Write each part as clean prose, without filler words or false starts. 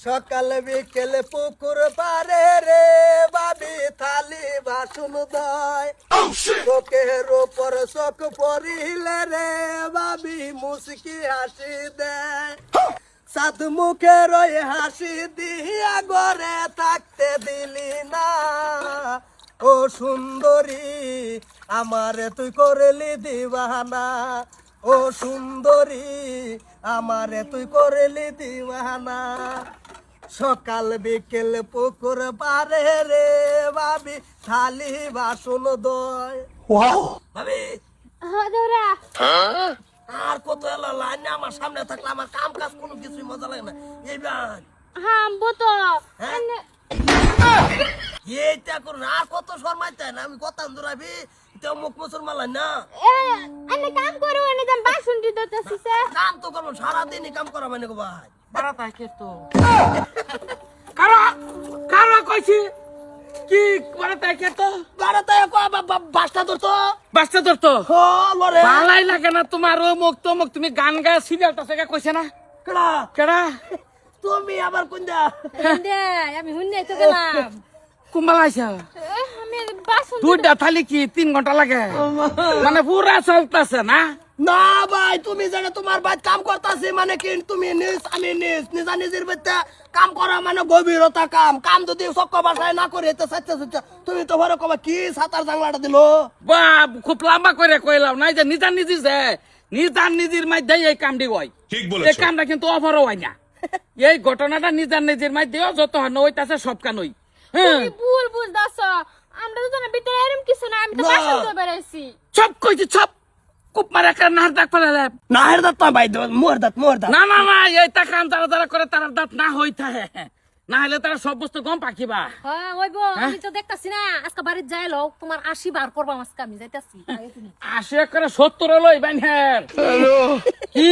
সকাল বিকেলে পুকুর পারে রে বাবি থালি বাসন দয় চোখের উপর চোখ পড়িলে রে বাবি মুসকি হাসি দেয় সাত মুখের ওই হাসি দিয়া ঘরে থাকতে দিলি না ও সুন্দরী আমারে তুই করলি দিবানা ও সুন্দরী আমারে তুই করলি দিবানা সকাল বিকেল পুকুর পারে রে বাবি থালি বাসন দয় ভাবি আর কত এলো লাইন আমার সামনে থাকলে আমার কাম কাজ কোনো কিছুই মজা লাগে না এইবার এইটা করুন আর কত শর্মাইতে না আমি কত দূরাবি তো মুখ মুসলমান লাই না কাম তো করবো সারাদিনই কাম করা মানে গো ভাই কারা কইছি কি বারাতাই কে তো বারোটায় বাসটা ধরতো বাচ্চা ধরতো লরে ভালাই লাগে না তোমার ও মুখ তো মুখ তুমি গান গায় সিরিয়ালটা থেকে কইছে না কেডা কেডা তুমি আবার কোন দা আমি হুন্নে তো গেলাম কুম্বাল আইসা আমি বাসন দুইটা থালি কি 3 ঘন্টা লাগে মানে পুরা চলতেছে না না ভাই তুমি জানো তোমার ভাই কাম করতেছে মানে কি তুমি নিজ আমি নিজ নিজা নিজের বেতে কাম করা মানে গভীরতা কাম কাম যদি সক্ক বাসায় না করে তো সত্যি সত্যি তুমি তো ভরে কবা কি সাতার জাংলাটা দিলো বাপ খুব লম্বা করে কইলাম নাই যে নিজান নিজে যে নিজান নিজের মধ্যে এই কামটি হয় ঠিক এই বলেছো কামটা কিন্তু অফারও হয় না এই ঘটনাটা নিজান নিজের মধ্যে যত হয় না ওইতাছে সব কানই হ্যাঁ তুমি ভুল বুঝদাছ আমরা তো জানা ভিতরে এরকম কিছু না আমি তো না। বাসন ধুয়ে বেরাইছি সব কইছি সব খুব মারা একটা নার ডাক ফেলালে না হের দাঁত না ভাই মোর দাঁত না না না এইটা কাম যারা যারা করে তারা দাঁত না হই থাকে না হলে তারা সব বস্তু গম পাকিবা হ্যাঁ ওইবো আমি তো দেখতাছি না আজকে বাড়ির যাইলো তোমার 80 বার করবা আজকে আমি যাইতাছি আগে তুমি আসে করে 70 লই বাইনের কি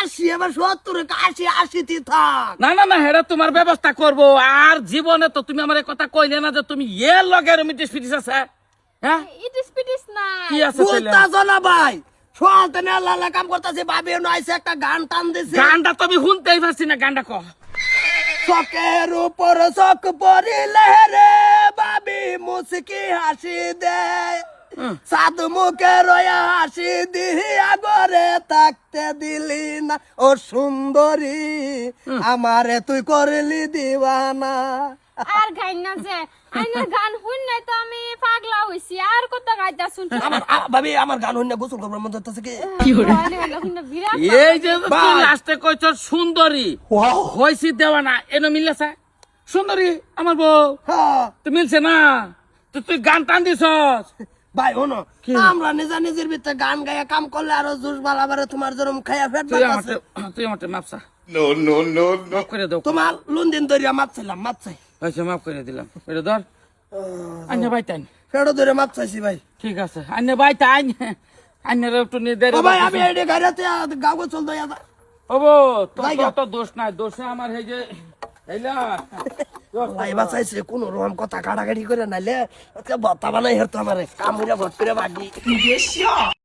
80 এবার 70 80 80 তি থাক না না না হেরা তোমার ব্যবস্থা করব আর জীবনে তো তুমি আমার কথা কইলে না যে তুমি এর লগে রুমিটিস পিটিস আছে হ্যাঁ ইটিস পিটিস না কি আছে ছেলে বলতা না ভাই সোয়ালতে না লালা কাম করতেছে ভাবি নাইছে একটা গান টান দিছে গানটা তো আমি শুনতেই পারছি না গানটা কো চকের উপর চক পড়িলে রে বাবি মুসকি হাসি দেয় সাধু মুখের হাসি দিয়া ঘরে থাকতে দিলি না ও সুন্দরী আমারে তুই করলি দিবানা আর গাইন না যে আইনের গান শুন নাই তো আমি পাগলা হইছি আর কত গাইতা শুনছি ভাবি আমার গান হইনা গোসল করবার মধ্যে হচ্ছে কি এই যে তুই লাস্টে কইছ সুন্দরী হইছি দেওয়ানা এনো মিলছে সুন্দরী আমার বউ হ্যাঁ তো মিলছে না তো তুই গান টান দিছস ভাই হনো আমরা নিজা নিজের ভিতরে গান গায়া কাম করলে আরো জুস বালাবারে তোমার জরম খাইয়া ফেট তুই আমাকে মাপসা নো নো নো নো মাফ করে দাও তোমার লুনদিন ধরিয়া মাপ চাইলাম মাপ চাই আচ্ছা মাফ করে দিলাম এটা ধর আন্যা ভাই তাই ফেরো ধরে মাপ চাইছি ভাই ঠিক আছে আন্যা ভাই তাই আন্যার একটু নির্দেশ ও ভাই আমি এডে গাড়িতে গাও চল দয়া ওবো ভাইগা। তো দোষ নাই দোষে আমার এই যে এইলা ভাই বাঁচাইছে কোন রকম কথা কাটাকাটি করে নাইলে আজকে বত্তা বানাই হেরতো আমারে কামুরে ভট করে বাগি